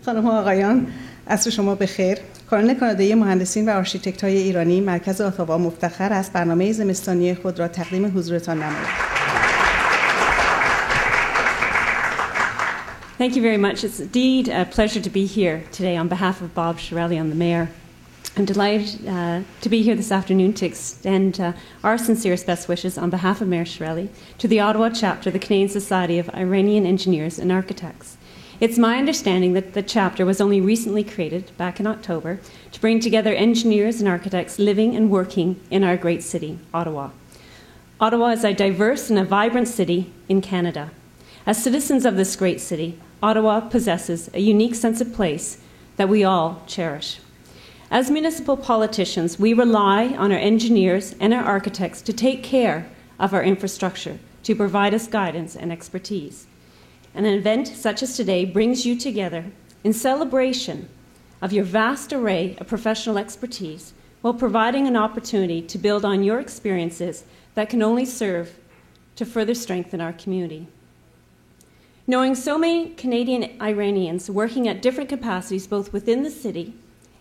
خانم ها آقایان، عصر شما بخیر. کانون کانادایی مهندسین و آرشیتکت‌های ایرانی مرکز اتاوا مفتخر است برنامه زمستانی خود را تقدیم حضورتان نماید. Thank you very much. It's indeed a pleasure to be here today on behalf of Bob Shirelli, the Mayor. I'm delighted to be here this afternoon to extend our sincerest best wishes on behalf of Mayor Shirelli to the Ottawa chapter of the Canadian Society of Iranian Engineers and Architects. It's my understanding that the chapter was only recently created, back in October, to bring together engineers and architects living and working in our great city, Ottawa. Ottawa is a diverse and a vibrant city in Canada. As citizens of this great city, Ottawa possesses a unique sense of place that we all cherish. As municipal politicians, we rely on our engineers and our architects to take care of our infrastructure, to provide us guidance and expertise. And an event such as today brings you together in celebration of your vast array of professional expertise while providing an opportunity to build on your experiences that can only serve to further strengthen our community. Knowing so many Canadian Iranians working at different capacities both within the city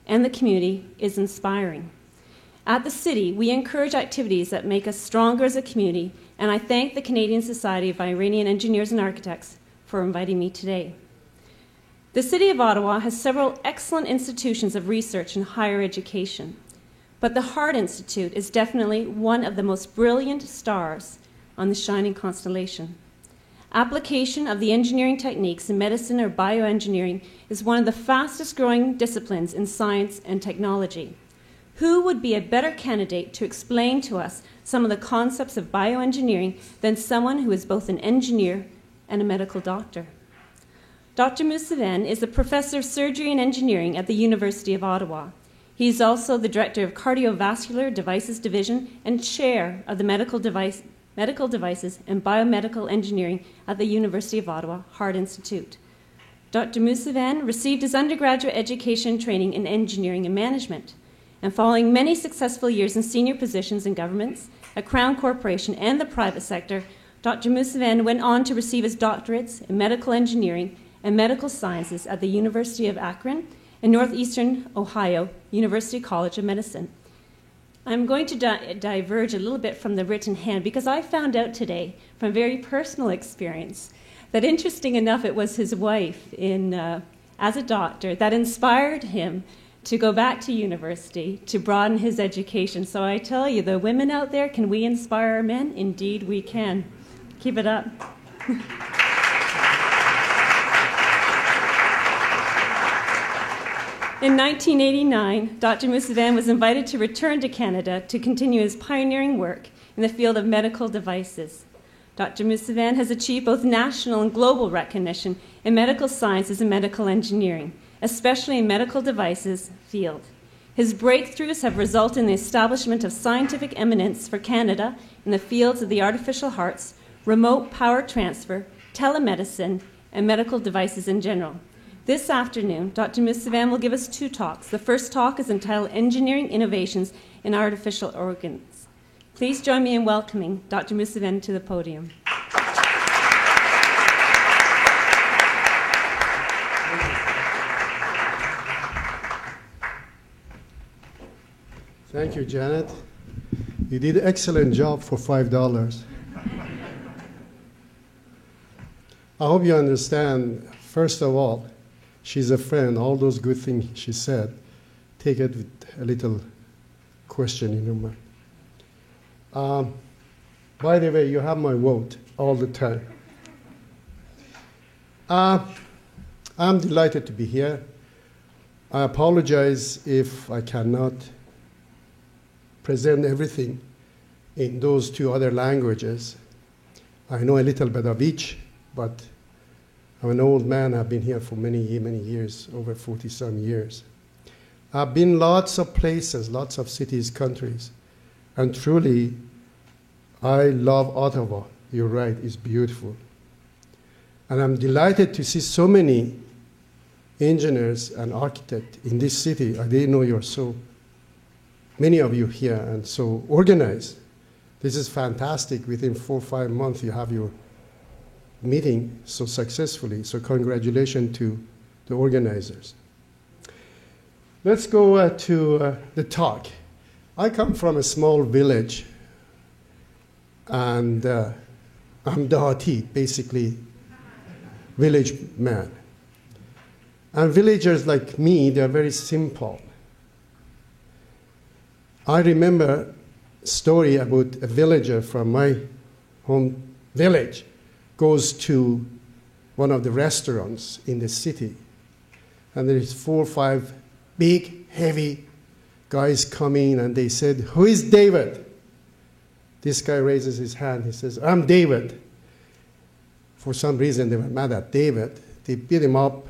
and the community is inspiring. At the city, we encourage activities that make us stronger as a community, and I thank the Canadian Society of Iranian Engineers and Architects for inviting me today. The City of Ottawa has several excellent institutions of research and higher education, but the Heart Institute is definitely one of the most brilliant stars on the shining constellation. Application of the engineering techniques in medicine or bioengineering is one of the fastest growing disciplines in science and technology. Who would be a better candidate to explain to us some of the concepts of bioengineering than someone who is both an engineer and a medical doctor? Dr. Mousavian is a professor of surgery and engineering at the University of Ottawa. He is also the director of Cardiovascular Devices Division and chair of the Medical Devices and Biomedical Engineering at the University of Ottawa Heart Institute. Dr. Mousavian received his undergraduate education training in engineering and management, and following many successful years in senior positions in governments, a Crown Corporation, and the private sector, Dr. Mousavian went on to receive his doctorates in medical engineering and medical sciences at the University of Akron and Northeastern Ohio University College of Medicine. I'm going to diverge a little bit from the written hand because I found out today from very personal experience that, interesting enough, it was his wife as a doctor that inspired him to go back to university to broaden his education. So I tell you, the women out there, can we inspire our men? Indeed we can. Keep it up. In 1989, Dr. Mousavian was invited to return to Canada to continue his pioneering work in the field of medical devices. Dr. Mousavian has achieved both national and global recognition in medical sciences and medical engineering, especially in medical devices field. His breakthroughs have resulted in the establishment of scientific eminence for Canada in the fields of the artificial hearts, remote power transfer, telemedicine, and medical devices in general. This afternoon, Dr. Mousavian will give us two talks. The first talk is entitled Engineering Innovations in Artificial Organs. Please join me in welcoming Dr. Mousavian to the podium. Thank you, Janet. You did an excellent job for $5. I hope you understand, first of all, she's a friend. All those good things she said, take it with a little question in your mind. By the way, you have my vote all the time. I'm delighted to be here. I apologize if I cannot present everything in those two other languages. I know a little bit of each, but I'm an old man. I've been here for many years, over 40-some years. I've been lots of places, lots of cities, countries, and truly, I love Ottawa. You're right, it's beautiful. And I'm delighted to see so many engineers and architects in this city. I didn't know you're so many of you here and so organized. This is fantastic. Within 4 or 5 months, you have your meeting so successfully. So congratulations to the organizers. Let's go to the talk. I come from a small village, and I'm Dahati, basically village man. And villagers like me, they're very simple. I remember a story about a villager from my home village goes to one of the restaurants in the city, and there is 4 or 5 big, heavy guys coming, and they said, "Who is David?" This guy raises his hand. He says, "I'm David." For some reason, they were mad at David. They beat him up.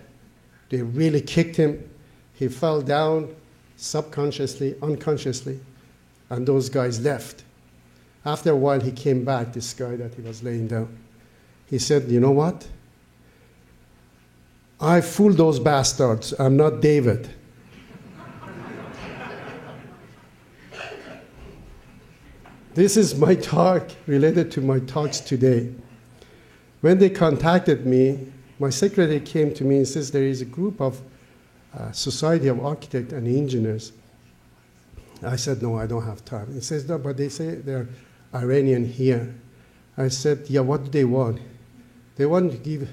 They really kicked him. He fell down subconsciously, unconsciously, and those guys left. After a while, he came back, this guy that he was laying down. He said, "You know what? I fooled those bastards. I'm not David." This is my talk related to my talks today. When they contacted me, my secretary came to me and says there is a group of Society of Architects and Engineers. I said, "No, I don't have time." He says, "No, but they say they're Iranian here." I said, "Yeah, what do they want?" They want to give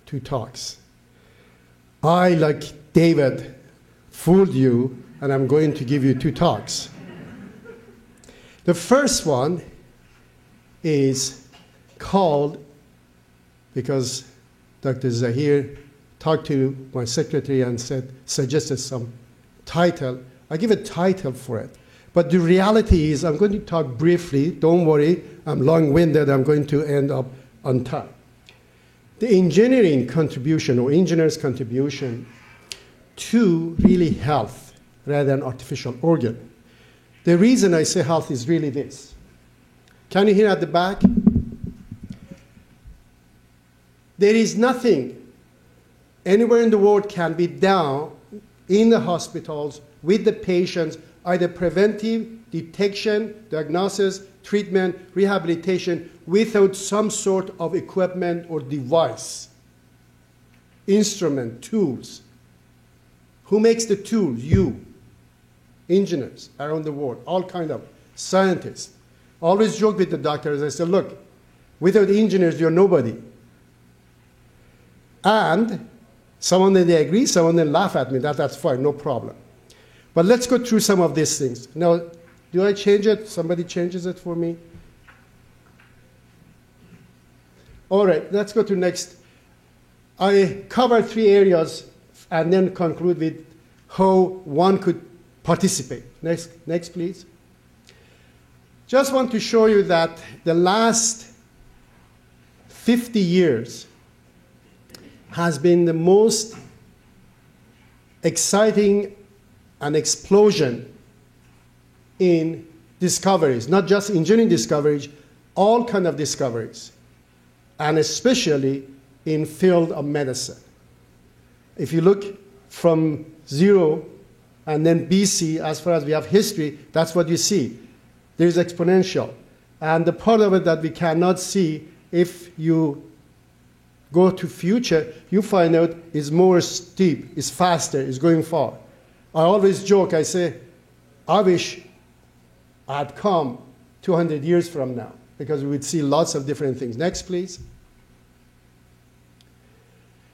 2 talks. I, like David, fooled you, and I'm going to give you 2 talks. The first one is called, because Dr. Zahir talked to my secretary and suggested some title. I give a title for it. But the reality is I'm going to talk briefly. Don't worry, I'm long-winded. I'm going to end up on time. The engineering contribution or engineer's contribution to really health rather than artificial organ. The reason I say health is really this. Can you hear at the back? There is nothing anywhere in the world can be done in the hospitals with the patients, either preventive, detection, diagnosis, treatment, rehabilitation, without some sort of equipment or device, instrument, tools. Who makes the tools? You. Engineers around the world, all kind of scientists. Always joke with the doctors. I say, look, without engineers, you're nobody. And someone they agree, someone they laugh at me. That's fine, no problem. But let's go through some of these things. Now, do I change it? Somebody changes it for me? All right, let's go to next. I cover 3 areas and then conclude with how one could participate. Next, please. Just want to show you that the last 50 years has been the most exciting an explosion in discoveries, not just engineering discoveries, all kind of discoveries, and especially in field of medicine. If you look from 0 and then BC, as far as we have history, that's what you see. There's exponential. And the part of it that we cannot see, if you go to future, you find out is more steep, is faster, is going far. I always joke, I say, I wish I'd come 200 years from now, because we would see lots of different things. Next, please.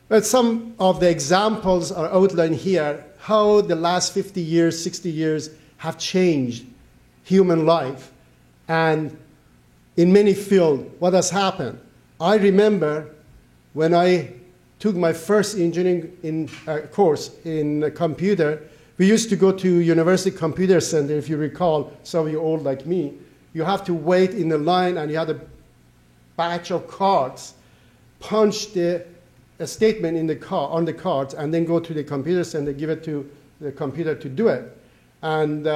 But some of the examples are outlined here, how the last 50 years, 60 years have changed human life. And in many fields, what has happened? I remember when I took my first engineering course in computer, we used to go to University Computer Center, if you recall, some of you old like me. You have to wait in the line, and you had a batch of cards, punch a statement in the on the cards, and then go to the computer center, give it to the computer to do it. And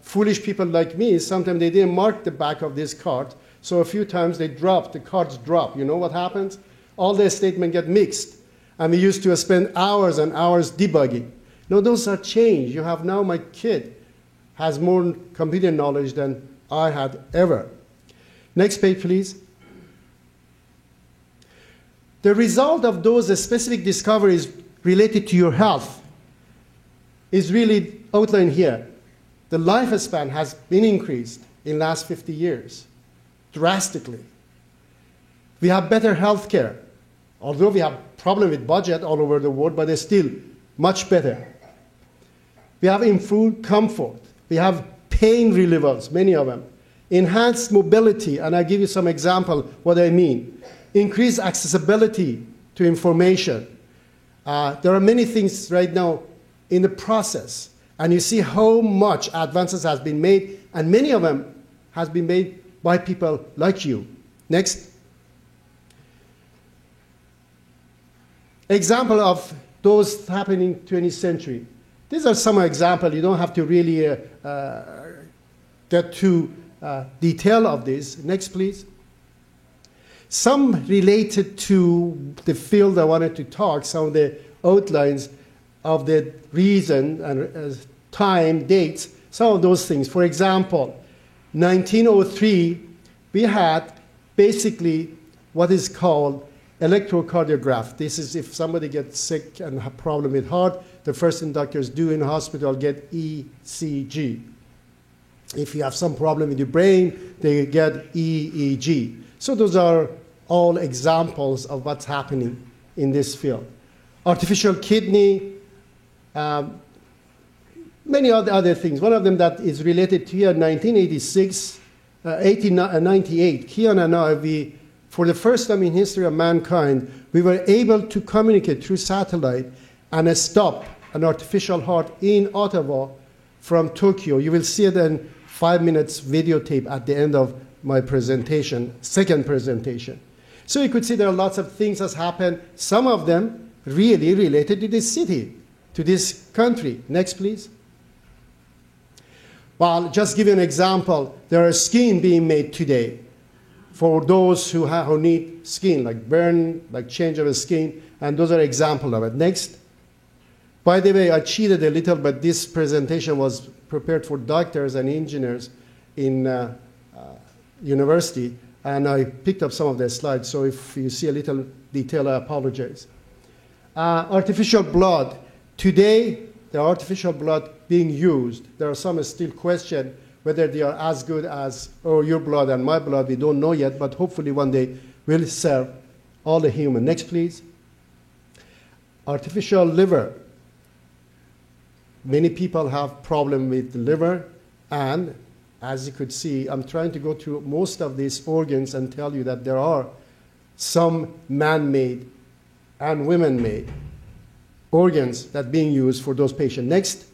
foolish people like me, sometimes they didn't mark the back of this card, so a few times the cards drop. You know what happens? All the statements get mixed, and we used to spend hours and hours debugging. No, those are changed. You have now, my kid has more computer knowledge than I had ever. Next page, please. The result of those specific discoveries related to your health is really outlined here. The lifespan has been increased in the last 50 years, drastically. We have better health care, although we have problem with budget all over the world, but it's still much better. We have improved comfort. We have pain relievers, many of them. Enhanced mobility, and I'll give you some example what I mean. Increased accessibility to information. There are many things right now in the process, and you see how much advances has been made, and many of them has been made by people like you. Next. Example of those happening in the 20th century. These are some examples. You don't have to really get too detail of this. Next, please. Some related to the field I wanted to talk, some of the outlines of the reason and time, dates, some of those things. For example, 1903, we had basically what is called electrocardiograph. This is if somebody gets sick and have problem with heart, the first thing doctors do in the hospital get ECG. If you have some problem with your brain, they get EEG. So those are all examples of what's happening in this field. Artificial kidney, many other things. One of them that is related to here, 1986, 1898, Kian and I, for the first time in history of mankind, we were able to communicate through satellite and stop an artificial heart in Ottawa from Tokyo. You will see it in 5 minutes videotape at the end of my presentation, second presentation. So you could see there are lots of things that's happened, some of them really related to this city, to this country. Next, please. Well, just give you an example. There are skins being made today for those who need skin, like burn, like change of skin, and those are examples of it. Next. By the way, I cheated a little, but this presentation was prepared for doctors and engineers in university, and I picked up some of their slides, so if you see a little detail, I apologize. Artificial blood. Today, the artificial blood being used, there are some still question whether they are as good as your blood and my blood. We don't know yet, but hopefully one day will serve all the human. Next, please. Artificial liver. Many people have problem with the liver, and as you could see, I'm trying to go through most of these organs and tell you that there are some man-made and women-made organs that are being used for those patients. Next.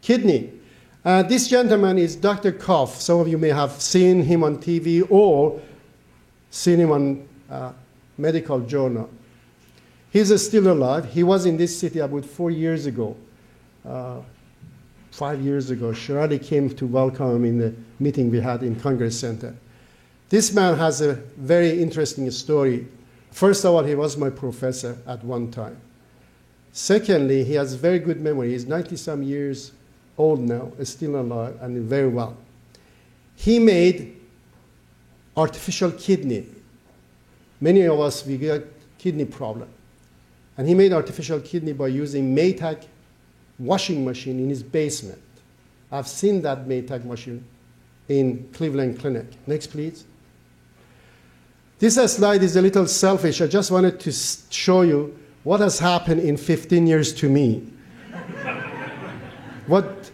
Kidney. This gentleman is Dr. Koff. Some of you may have seen him on TV or seen him on medical journal. He's still alive. He was in this city about 4 years ago. 5 years ago, Shirley came to welcome him in the meeting we had in Congress Center. This man has a very interesting story. First of all, he was my professor at one time. Secondly, he has very good memory. He's 90-some years old now, is still alive, and very well. He made artificial kidney. Many of us, we get kidney problem. And he made artificial kidney by using Maytag washing machine in his basement. I've seen that Maytag machine in Cleveland Clinic. Next, please. This slide is a little selfish. I just wanted to show you what has happened in 15 years to me. What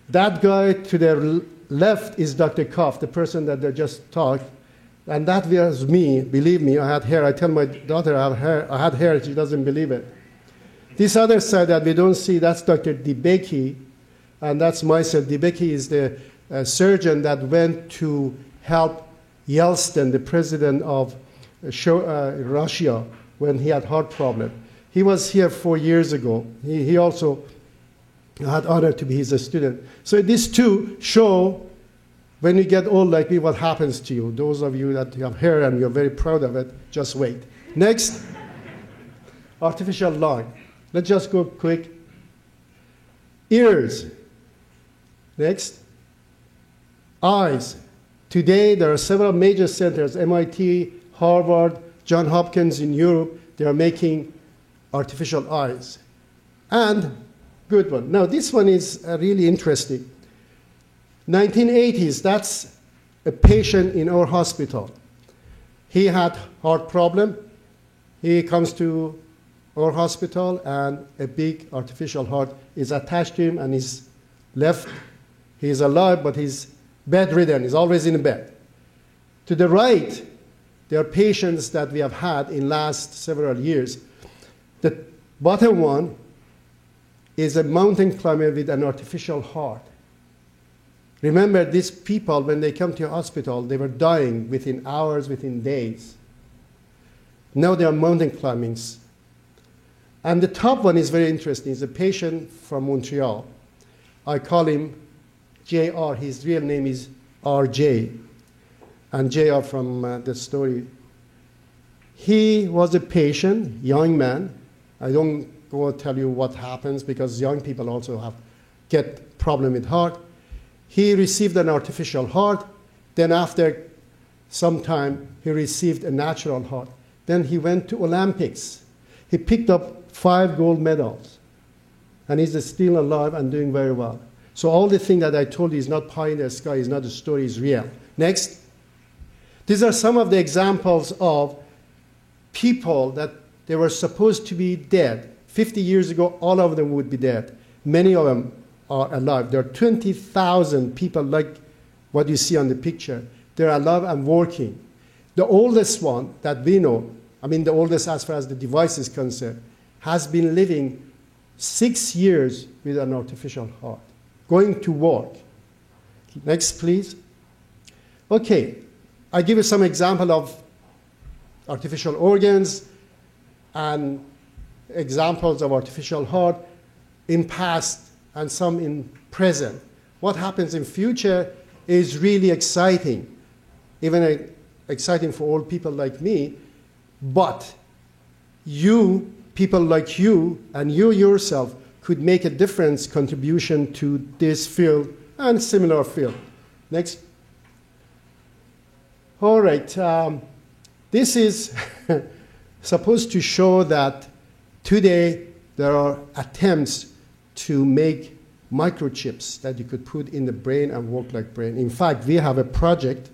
that guy to the left is Dr. Koff, the person that they just talked, and that was me. Believe me, I had hair. I tell my daughter I had hair. She doesn't believe it. This other side that we don't see, that's Dr. Debicki, and that's myself. Debicki is the surgeon that went to help Yeltsin, the president of Russia, when he had heart problem. He was here 4 years ago. He also had honor to be his student. So these two show when you get old like me what happens to you. Those of you that have hair and you're very proud of it, just wait. Next, artificial lung. Let's just go quick. Ears. Next. Eyes. Today, there are several major centers, MIT, Harvard, Johns Hopkins in Europe. They are making artificial eyes. And good one. Now, this one is really interesting. 1980s, that's a patient in our hospital. He had heart problem. He comes to our hospital, and a big artificial heart is attached to him, and he's left. He's alive, but he's bedridden. He's always in bed. To the right, there are patients that we have had in last several years. The bottom one is a mountain climber with an artificial heart. Remember, these people, when they come to your hospital, they were dying within hours, within days. Now they are mountain climbing. And the top one is very interesting. It's a patient from Montreal. I call him JR. His real name is RJ. And JR from the story. He was a patient, young man. I don't go tell you what happens because young people also get problem with heart. He received an artificial heart. Then after some time, he received a natural heart. Then he went to Olympics. He picked up 5 gold medals. And he's still alive and doing very well. So all the thing that I told you is not pie in the sky, is not a story, is real. Next. These are some of the examples of people that they were supposed to be dead. 50 years ago, all of them would be dead. Many of them are alive. There are 20,000 people like what you see on the picture. They're alive and working. The oldest one that we know, I mean the oldest as far as the device is concerned, has been living 6 years with an artificial heart, going to work. Next, please. Okay, I give you some example of artificial organs and examples of artificial heart in past and some in present. What happens in future is really exciting, even exciting for old people like me, but you, people like you, and you yourself could make a difference, contribution to this field and similar field. Next. All right, this is supposed to show that today there are attempts to make microchips that you could put in the brain and work like brain. In fact, we have a project,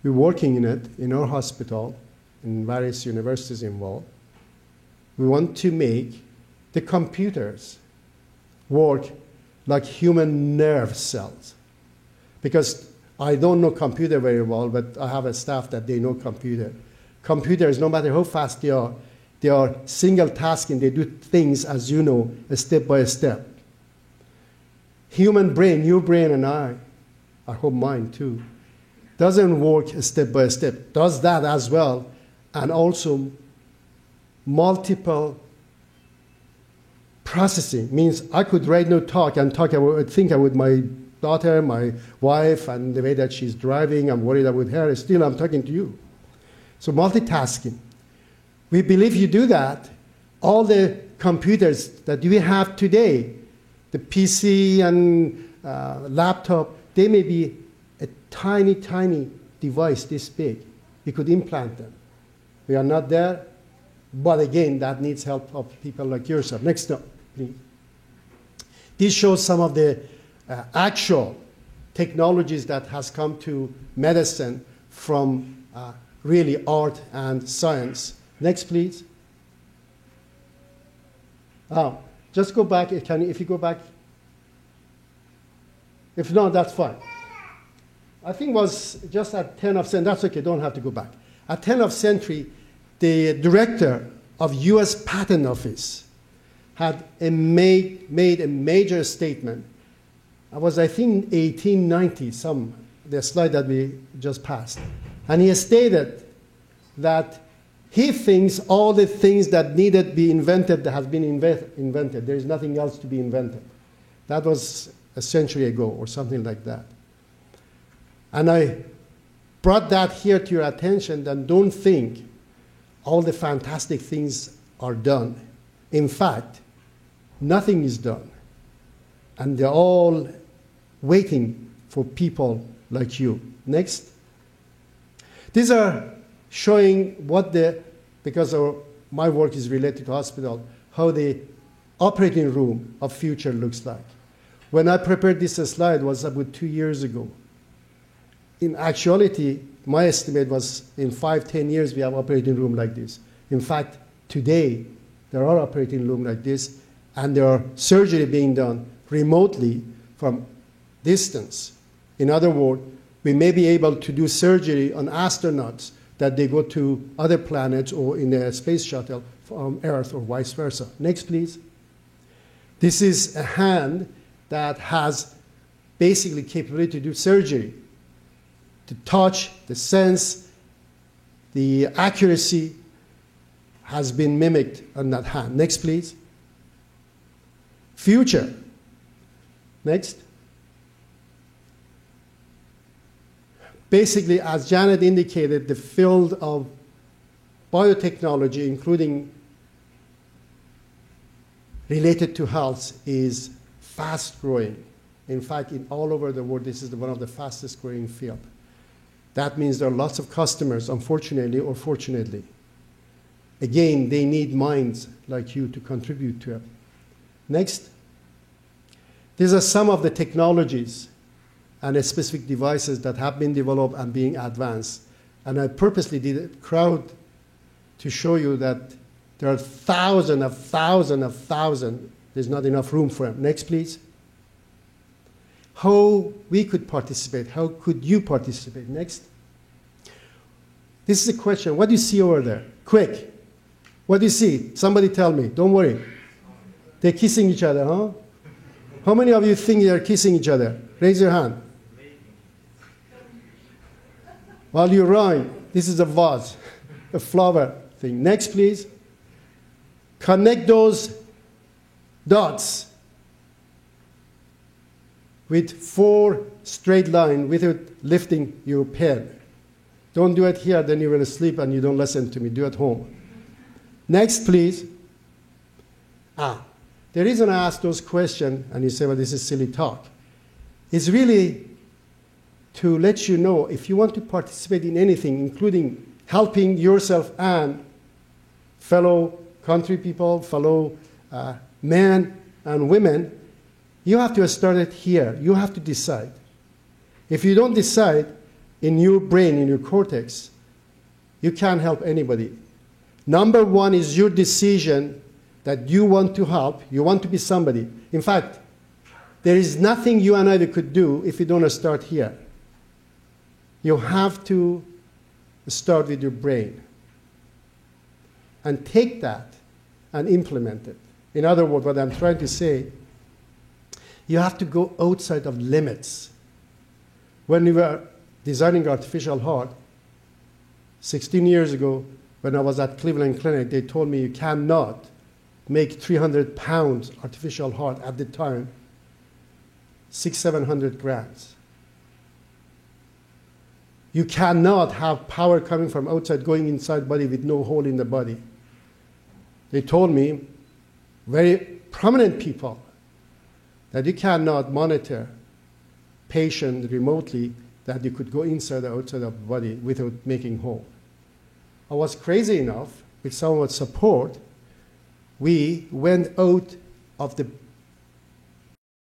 we're working in it in our hospital, in various universities involved. We want to make the computers work like human nerve cells. Because I don't know computer very well, but I have a staff that they know computer. Computers, no matter how fast they are single tasking. They do things, as you know, step by step. Human brain, your brain and I hope mine too, doesn't work step by step. Does that as well, and also multiple processing. Means I could right now talk about, think about my daughter, my wife, and the way that she's driving. I'm worried about her. Still, I'm talking to you. So multitasking. We believe you do that. All the computers that we have today, the PC and laptop, they may be a tiny, tiny device this big. You could implant them. We are not there, but again, that needs help of people like yourself. Next up, please. This shows some of the actual technologies that has come to medicine from really art and science. Next, please. Just go back. If you go back. If not, that's fine. I think it was just at 10th of century. That's okay. Don't have to go back. At 10th of century, the director of U.S. Patent Office had made a major statement. It was, I think, 1890, the slide that we just passed. And he stated that he thinks all the things that needed to be invented that has been invented. There is nothing else to be invented. That was a century ago or something like that. And I brought that here to your attention, that don't think all the fantastic things are done. In fact, nothing is done. And they're all waiting for people like you. Next. These are showing what because our my work is related to hospital, how the operating room of future looks like. When I prepared this slide, it was about 2 years ago. In actuality, my estimate was in 5-10 years we have operating room like this. In fact, today there are operating room like this, and there are surgery being done remotely from distance. In other words, we may be able to do surgery on astronauts that they go to other planets or in a space shuttle from Earth or vice versa. Next, please. This is a hand that has basically capability to do surgery, to touch, the sense, the accuracy has been mimicked on that hand. Next, please. Future. Next. Basically, as Janet indicated, the field of biotechnology, including related to health, is fast growing. In fact, all over the world, this is one of the fastest growing fields. That means there are lots of customers, unfortunately or fortunately. Again, they need minds like you to contribute to it. Next. These are some of the technologies and specific devices that have been developed and being advanced. And I purposely did a crowd to show you that there are thousands of thousands of thousands. There's not enough room for them. Next, please. How we could participate. How could you participate? Next. This is a question. What do you see over there? Quick. What do you see? Somebody tell me. Don't worry. They're kissing each other, huh? How many of you think they're kissing each other? Raise your hand. Well, you're right. This is a vase, a flower thing. Next, please. Connect those dots with 4 straight lines without lifting your pen. Don't do it here, then you will sleep and you don't listen to me. Do it at home. Next, please. The reason I ask those questions, and you say, well, this is silly talk, is really to let you know if you want to participate in anything, including helping yourself and fellow country people, fellow men and women, you have to start it here. You have to decide. If you don't decide in your brain, in your cortex, you can't help anybody. Number one is your decision that you want to help, you want to be somebody. In fact, there is nothing you and I could do if you don't start here. You have to start with your brain and take that and implement it. In other words, what I'm trying to say, you have to go outside of limits. When we were designing artificial heart, 16 years ago, when I was at Cleveland Clinic, they told me you cannot make 300 pounds artificial heart at the time, 600-700 grams. You cannot have power coming from outside going inside body with no hole in the body. They told me, very prominent people, that you cannot monitor patient remotely, that you could go inside or outside of the body without making hole. I was crazy enough, with somewhat support, we went out of the